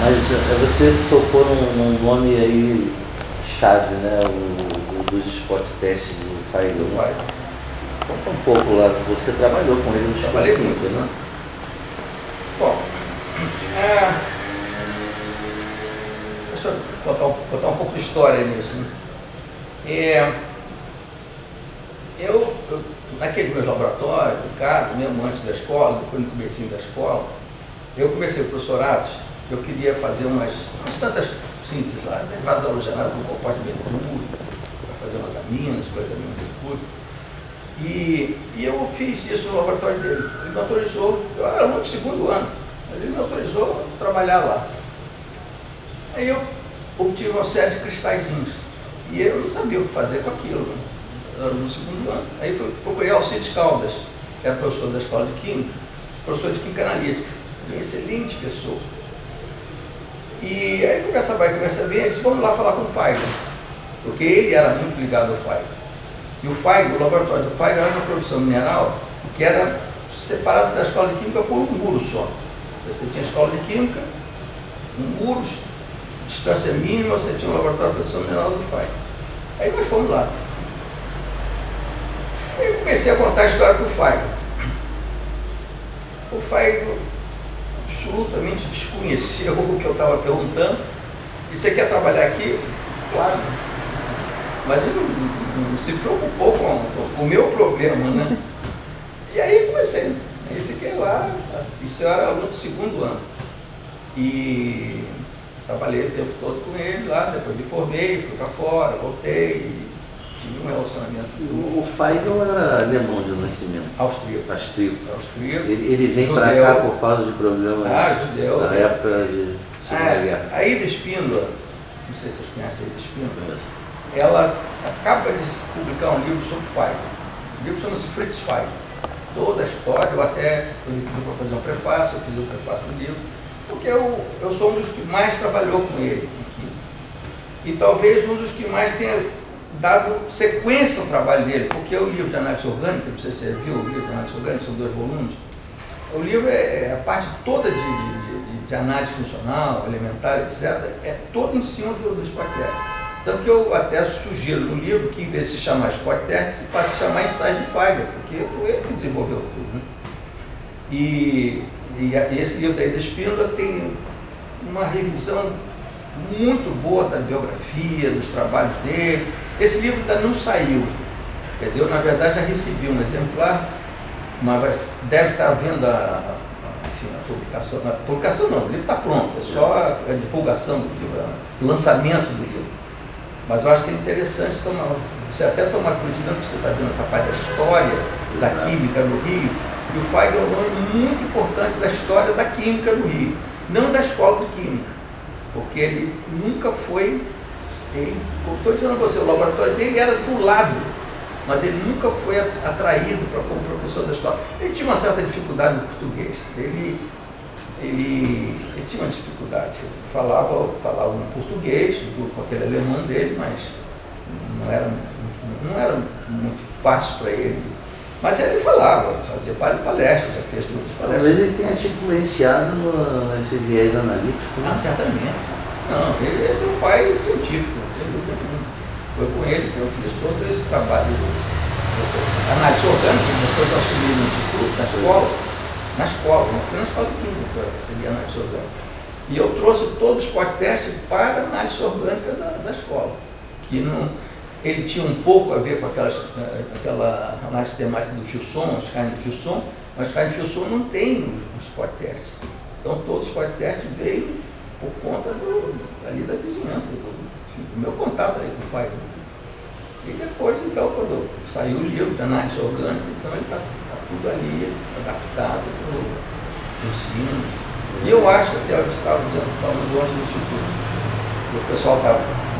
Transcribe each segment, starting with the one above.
Mas você tocou num nome aí chave, né? O dos spot testes do Feigl. Conta um pouco lá, você trabalhou com ele no Instituto de Química, né? Bom, deixa eu botar um pouco de história nisso. Né? Eu, naquele meu laboratório, em casa, mesmo antes da escola, depois no comecinho da escola, eu comecei o professorato, eu queria fazer umas tantas síntese lá, derivados halogenados com composto de mercúrio, para fazer umas aminas, coisa também de mercúrio. E eu fiz isso no laboratório dele. Ele me autorizou, eu era aluno do segundo ano, mas ele me autorizou a trabalhar lá. Aí eu obtive uma série de cristalzinhos. E eu não sabia o que fazer com aquilo, né? Eu era no segundo ano. Aí eu procurei Alcides Caldas, que era professor da Escola de Química, professor de Química Analítica, uma excelente pessoa. E aí começa a ver, ele disse, vamos lá falar com o Feigl, porque ele era muito ligado ao Feigl. E o Feigl, o laboratório do Feigl era uma produção mineral que era separado da Escola de Química por um muro só. Você tinha a Escola de Química, um muro, distância mínima, você tinha um laboratório de produção mineral do Feigl. Aí nós fomos lá. Aí eu comecei a contar a história para o Feigl. O Feigl absolutamente desconheceu o que eu estava perguntando. E você quer trabalhar aqui? Claro. Mas ele não se preocupou com o meu problema, né? E aí eu comecei. Aí fiquei lá, isso eu era aluno do segundo ano. E trabalhei o tempo todo com ele lá, depois me formei, fui para fora, voltei. Tive um relacionamento. O Feigl era alemão de nascimento? Austríaco. Austríaco. Ele vem para cá por causa de problemas judeu, da época de Segunda Guerra. A Ida Espíndola, não sei se vocês conhecem a Ida Espíndola, ela acaba de publicar um livro sobre Feigl. O livro chama-se Fritz Feigl. Toda a história, eu pedi para fazer um prefácio, eu fiz o prefácio do livro, porque eu sou um dos que mais trabalhou com ele aqui. E talvez um dos que mais tenha dado sequência ao trabalho dele, porque o livro de análise orgânica, não sei se você viu o livro de análise orgânica, são 2 volumes, o livro a parte toda de análise funcional, elementar, etc., é toda em cima do spot test. Tanto que eu até sugiro no livro que, em vez de se chamar spot test, se passe a chamar ensaio de Feigl, porque foi ele que desenvolveu tudo. Né? E esse livro da Ida Espíndola tem uma revisão muito boa da biografia, dos trabalhos dele. Esse livro ainda não saiu, quer dizer, eu na verdade já recebi um exemplar, mas deve estar vendo a publicação. A publicação não, o livro está pronto, é só a divulgação do livro, o lançamento do livro. Mas eu acho que é interessante você até tomar conhecimento, porque você está vendo essa parte da história da química no Rio, e o Feigl é um nome muito importante da história da química no Rio, não da escola de química, porque ele nunca foi. Como estou dizendo a você, o laboratório dele era do lado, mas ele nunca foi atraído como professor da escola. Ele tinha uma certa dificuldade no português, ele tinha uma dificuldade, falava um português, junto com aquele alemão dele, mas não era muito fácil para ele. Mas ele falava, fazia palestras, já fez muitas palestras. Talvez ele tenha te influenciado nesse viés analítico. Né? Certamente. Não, ele é meu pai científico. Foi com ele que eu fiz todo esse trabalho de análise orgânica, depois eu assumi no instituto, na escola, não fui na escola de química, eu peguei análise orgânica. E eu trouxe todos os spot testes para a análise orgânica da escola. Ele tinha um pouco a ver com aquela análise sistemática do Filson, os Stein de Filson, mas os Stein de Filson não tem os spot testes. Então todos os spot testes veio por conta ali da vizinhança, do meu contato ali com o Feigl. E depois, então, quando saiu o livro de análise orgânica, então ele está tudo ali, adaptado para o ensino. E eu acho, até eu estava falando ontem no Instituto, o pessoal está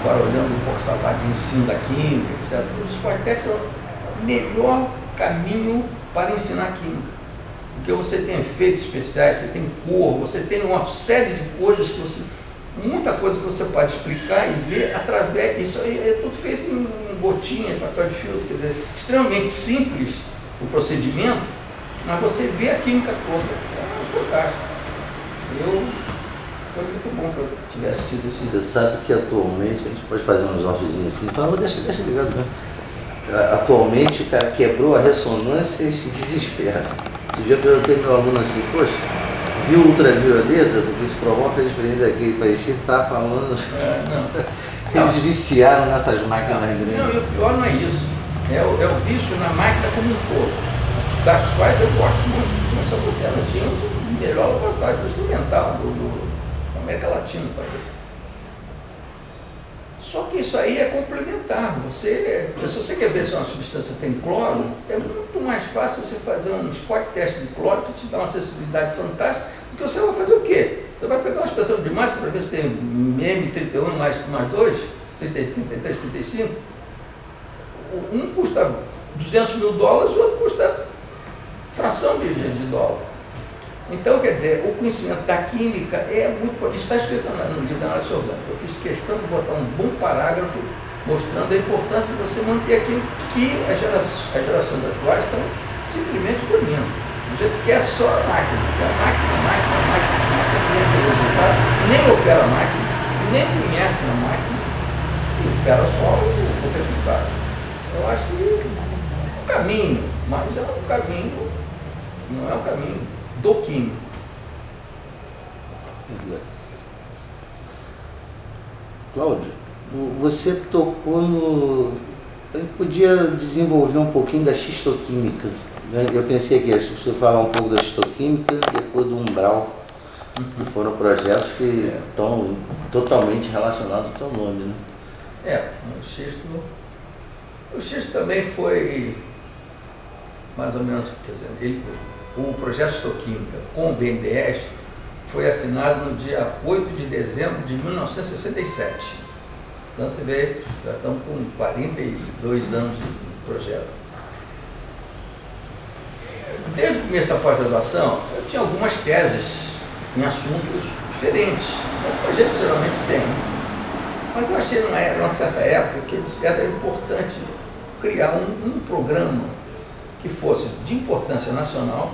agora olhando um pouco essa parte de ensino da química, etc. Os spot tests são o melhor caminho para ensinar química. Porque você tem efeitos especiais, você tem cor, você tem uma série de coisas muita coisa que você pode explicar e ver através, isso aí é tudo feito em gotinha, em papel de filtro, quer dizer, extremamente simples o procedimento, mas você vê a química toda, é fantástico. Eu foi muito bom que eu tivesse tido esse... Você sabe que atualmente, a gente pode fazer uns offzinhos assim, então deixa ligado, né? Atualmente o cara quebrou a ressonância e se desespera. Outro dia eu perguntei meu aluno assim, poxa, viu ultravioleta? Porque isso promove a diferença daquele, parecia que estava falando. Não. Eles viciaram nessas máquinas grandes. Não, e o pior não é isso. É o vício na máquina como um todo, das quais eu gosto muito. Como só você, ela tinha o melhor laboratório instrumental da América Latina, talvez. Só que isso aí é complementar. Se você quer ver se uma substância tem cloro, é muito mais fácil você fazer um spot teste de cloro que te dá uma sensibilidade fantástica, porque você vai fazer o quê? Você vai pegar um espetômetro de massa para ver se tem M31 mais 2, 33, 35. Um custa $200 mil, o outro custa fração de dólar. Então, quer dizer, o conhecimento da química é muito... Isso está escrito no livro da análise orgânica. Eu fiz questão de botar um bom parágrafo mostrando a importância de você manter aquilo que as gerações atuais estão simplesmente cobrindo. Do jeito que é só a máquina. A máquina tem resultado, nem opera a máquina, nem conhece a máquina, e opera só o resultado. Eu acho que é um caminho, mas é um caminho, não é um caminho do químico. Cláudio, você tocou no... Eu podia desenvolver um pouquinho da xistoquímica, né? Eu pensei que você falar um pouco da xistoquímica depois do umbral, que foram projetos que estão totalmente relacionados ao teu nome, né? O xisto também foi mais ou menos, quer dizer, o projeto Xistoquímica com o BNDES foi assinado no dia 8 de dezembro de 1967. Então você vê, já estamos com 42 anos de projeto. Desde o começo da pós-graduação, eu tinha algumas teses em assuntos diferentes. A gente geralmente tem. Mas eu achei numa certa época que era importante criar um programa que fosse de importância nacional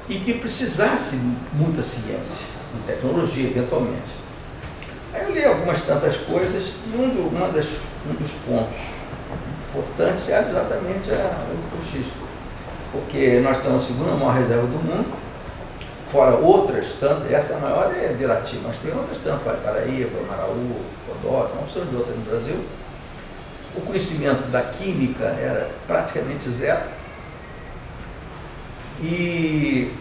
e que precisasse muita ciência, tecnologia, eventualmente. Aí eu li algumas tantas coisas e um dos pontos importantes era exatamente o xisto, porque nós temos a segunda maior reserva do mundo, fora outras tantas, essa maior é Virati, mas tem outras tantas, Paraíba, Maraú, Codó, uma opção de outras no Brasil. O conhecimento da química era praticamente zero. E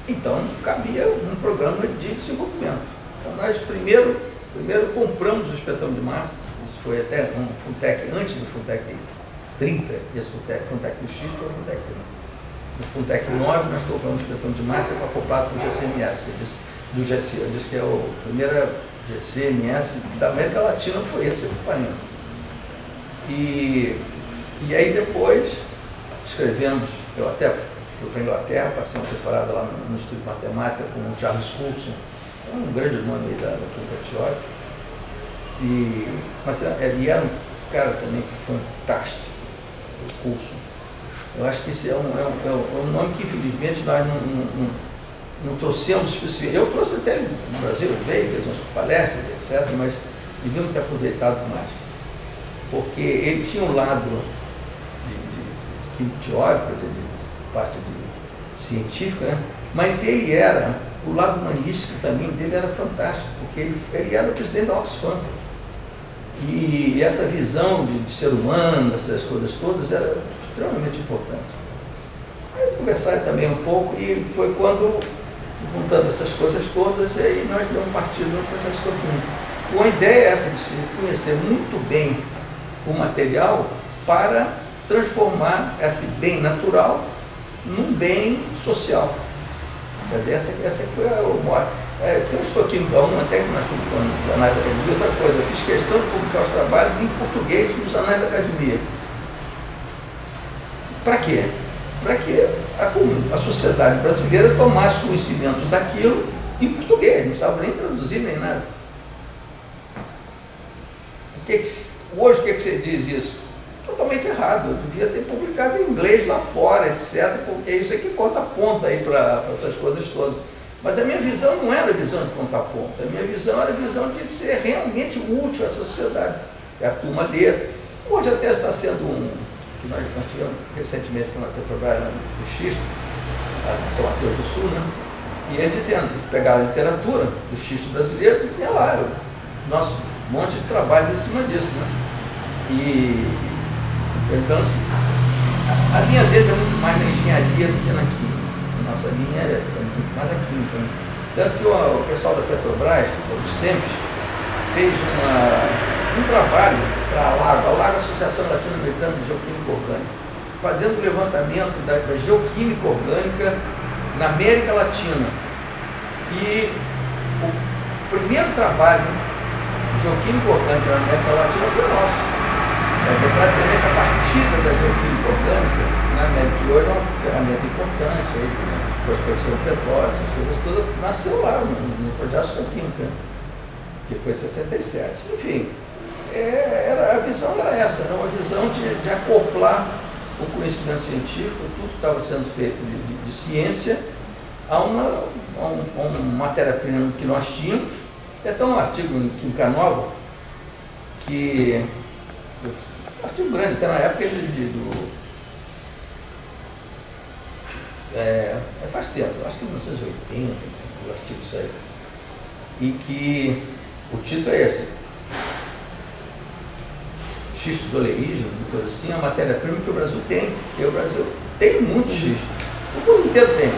então cabia um programa de desenvolvimento. Então nós primeiro compramos o espetômetro de massa, isso foi até um Funtec antes do Funtec 30, esse Funtec do X foi o Funtec 30. No Funtec 9 nós compramos o espetômetro de massa acoplado com o GCMS, do GC, eu disse que é a primeira GCMS da América Latina, foi esse equipamento. E aí depois escrevemos, eu até fui para a Inglaterra, passei uma temporada lá no Instituto de Matemática com o Charles Coulson, um grande nome aí da química teórica, mas ele era um cara também fantástico, o Coulson. Eu acho que esse é um nome que infelizmente nós não trouxemos especificamente. Eu trouxe até no Brasil, veio, fez umas palestras, etc., mas devíamos ter aproveitado mais. Porque ele tinha um lado de químico teórico, de parte científica, né? Mas ele era, o lado humanístico também dele era fantástico, porque ele era o presidente da Oxfam. E essa visão de ser humano, essas coisas todas, era extremamente importante. Aí conversaram também um pouco e foi quando, juntando essas coisas todas, aí nós demos partido no projeto Xistoquímica. Com a ideia essa de se conhecer muito bem o material para transformar esse bem natural num bem social. Quer dizer, essa foi o maior. Tem um Xistoquímica 1, até que nós publicamos nos Anais da Academia. Outra coisa, eu fiz questão de publicar os trabalhos em português nos Anais da Academia. Para quê? Para que a sociedade brasileira tomasse conhecimento daquilo em português, não precisava nem traduzir nem nada. Hoje o que você diz isso? Totalmente errado, eu devia ter publicado em inglês lá fora, etc., porque isso aqui conta ponto aí para essas coisas todas. Mas a minha visão não era a visão de contar ponto, a minha visão era a visão de ser realmente útil a essa sociedade. É a turma desse. Hoje até está sendo que nós tivemos recentemente na Petrobras, no Xisto, São Mateus do Sul, né? E ele dizendo que pegaram a literatura do xisto brasileiro e tem lá o nosso monte de trabalho em cima disso, né? E então a linha deles é muito mais na engenharia do que na química. A nossa linha é muito mais na química, né? Tanto que o pessoal da Petrobras, o SEMPES, fez um trabalho para a LAGO, Associação Latino-Americana de Geoquímica Orgânica, fazendo o levantamento da geoquímica orgânica na América Latina. E o primeiro trabalho de geoquímica orgânica na América Latina foi nosso. Mas é praticamente a partida da geoquímica orgânica na América, que hoje é uma ferramenta importante, aí, prospecção de petróleo, essas coisas todas, nasceu lá no projeto da química, que foi em 67. Enfim, a visão era essa, era uma visão de acoplar o conhecimento científico, tudo que estava sendo feito de ciência, a uma matéria-prima que nós tínhamos. Tem até um artigo em Química Nova, que um artigo grande, até na época faz tempo, acho que em 1980, o artigo saiu, e que o título é esse: xistos oleígenos, coisa assim, é uma matéria-prima que o Brasil tem, porque o Brasil tem muito xisto. O mundo inteiro tem.